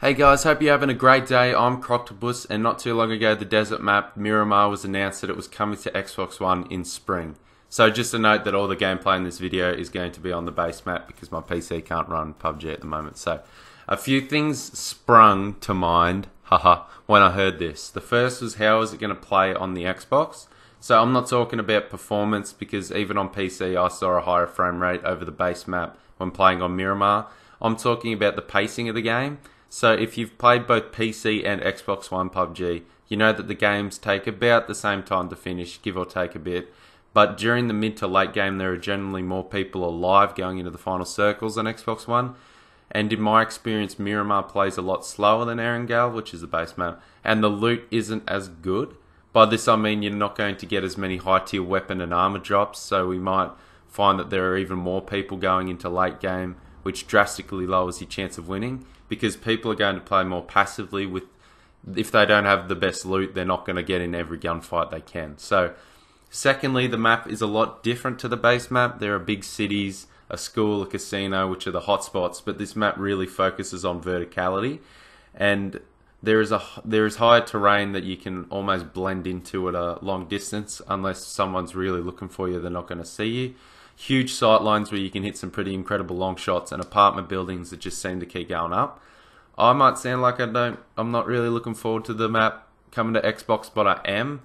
Hey guys, hope you're having a great day. I'm Croctopus, and not too long ago the desert map Miramar was announced that it was coming to Xbox One in spring. So just a note that all the gameplay in this video is going to be on the base map because my PC can't run PUBG at the moment. So a few things sprung to mind, when I heard this. The first was, how is it going to play on the Xbox? So I'm not talking about performance, because even on PC I saw a higher frame rate over the base map when playing on Miramar. I'm talking about the pacing of the game. So if you've played both PC and Xbox One PUBG, you know that the games take about the same time to finish, give or take a bit. But during the mid to late game, there are generally more people alive going into the final circles on Xbox One. And in my experience, Miramar plays a lot slower than Erangel, which is the base map, and the loot isn't as good. By this I mean you're not going to get as many high tier weapon and armor drops, so we might find that there are even more people going into late game, which drastically lowers your chance of winning, because people are going to play more passively. If they don't have the best loot, they're not going to get in every gunfight they can. So secondly, the map is a lot different to the base map. There are big cities, a school, a casino, which are the hotspots, but this map really focuses on verticality, and there is higher terrain that you can almost blend into at a long distance. Unless someone's really looking for you, they're not going to see you. Huge sight lines where you can hit some pretty incredible long shots, and apartment buildings that just seem to keep going up. I might sound like I'm not really looking forward to the map coming to Xbox, but I am.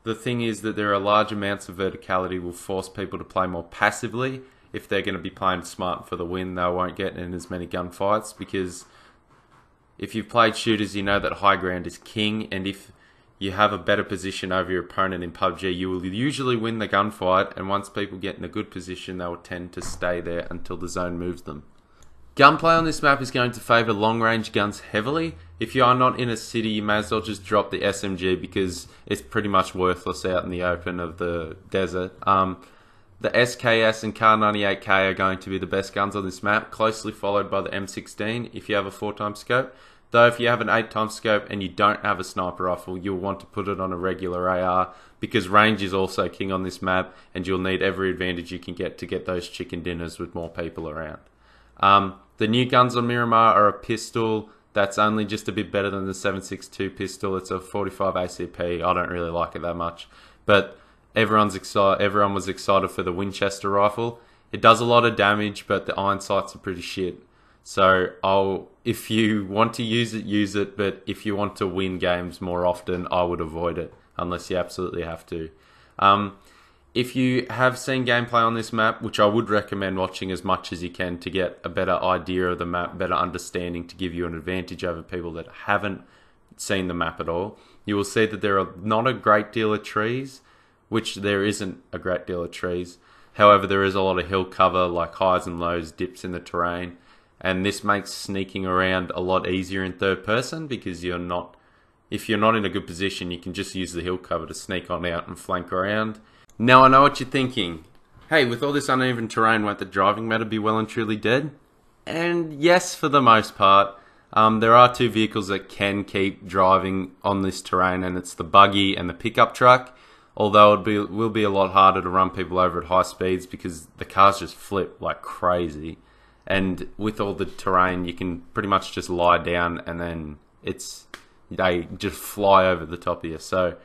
The thing is that there are large amounts of verticality will force people to play more passively. If they're going to be playing smart for the win, they won't get in as many gunfights, because if you've played shooters, you know that high ground is king, and if you have a better position over your opponent in PUBG, you will usually win the gunfight, and once people get in a good position, they will tend to stay there until the zone moves them. Gunplay on this map is going to favour long-range guns heavily. If you are not in a city, you may as well just drop the SMG, because it's pretty much worthless out in the open of the desert. The SKS and Kar98K are going to be the best guns on this map, closely followed by the M16 if you have a 4x scope. Though if you have an 8x scope and you don't have a sniper rifle, you'll want to put it on a regular AR, because range is also king on this map, and you'll need every advantage you can get to get those chicken dinners with more people around. The new guns on Miramar are a pistol that's only just a bit better than the 7.62 pistol. It's a 45 ACP. I don't really like it that much, but everyone was excited for the Winchester rifle. It does a lot of damage, but the iron sights are pretty shit. So if you want to use it, but if you want to win games more often, I would avoid it unless you absolutely have to. If you have seen gameplay on this map, which I would recommend watching as much as you can to get a better idea of the map, better understanding, to give you an advantage over people that haven't seen the map at all, you will see that there are not a great deal of trees, which there isn't a great deal of trees. However, there is a lot of hill cover, like highs and lows, dips in the terrain. And this makes sneaking around a lot easier in third person, because if you're not in a good position, you can just use the hill cover to sneak on out and flank around. Now I know what you're thinking. Hey, with all this uneven terrain, won't the driving matter be well and truly dead? And yes, for the most part. There are two vehicles that can keep driving on this terrain, and it's the buggy and the pickup truck. Although it will be a lot harder to run people over at high speeds, because the cars just flip like crazy. And with all the terrain, you can pretty much just lie down, and then they just fly over the top of you. So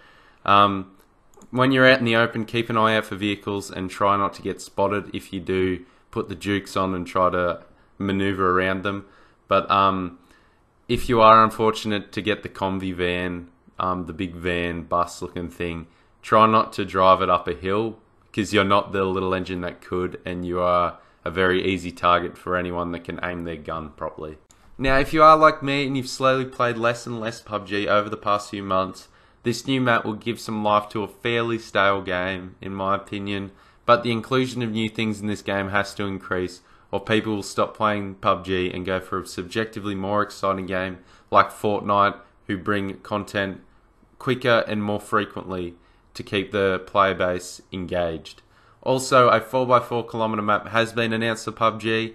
when you're out in the open, keep an eye out for vehicles and try not to get spotted. If you do, put the jukes on and try to maneuver around them. But if you are unfortunate to get the Combi van, the big van bus looking thing, try not to drive it up a hill, because you're not the little engine that could, and you are a very easy target for anyone that can aim their gun properly. Now, if you are like me and you've slowly played less and less PUBG over the past few months, this new map will give some life to a fairly stale game, in my opinion. But the inclusion of new things in this game has to increase, or people will stop playing PUBG and go for a subjectively more exciting game like Fortnite, who bring content quicker and more frequently to keep the player base engaged. Also, a 4x4 kilometer map has been announced for PUBG,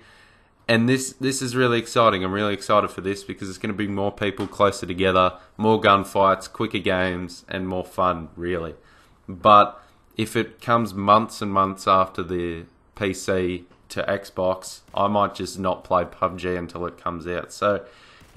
and this is really exciting. I'm really excited for this, because it's going to bring more people closer together, more gunfights, quicker games, and more fun, really. But if it comes months and months after the PC to Xbox, I might just not play PUBG until it comes out. So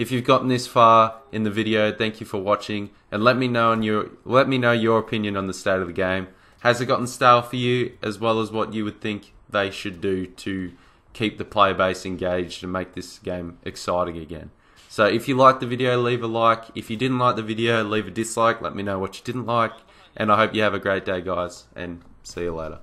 If you've gotten this far in the video, thank you for watching, and let me know your opinion on the state of the game. Has it gotten stale for you, as well as what you would think they should do to keep the player base engaged and make this game exciting again? So if you liked the video, leave a like. If you didn't like the video, leave a dislike. Let me know what you didn't like. And I hope you have a great day, guys, and see you later.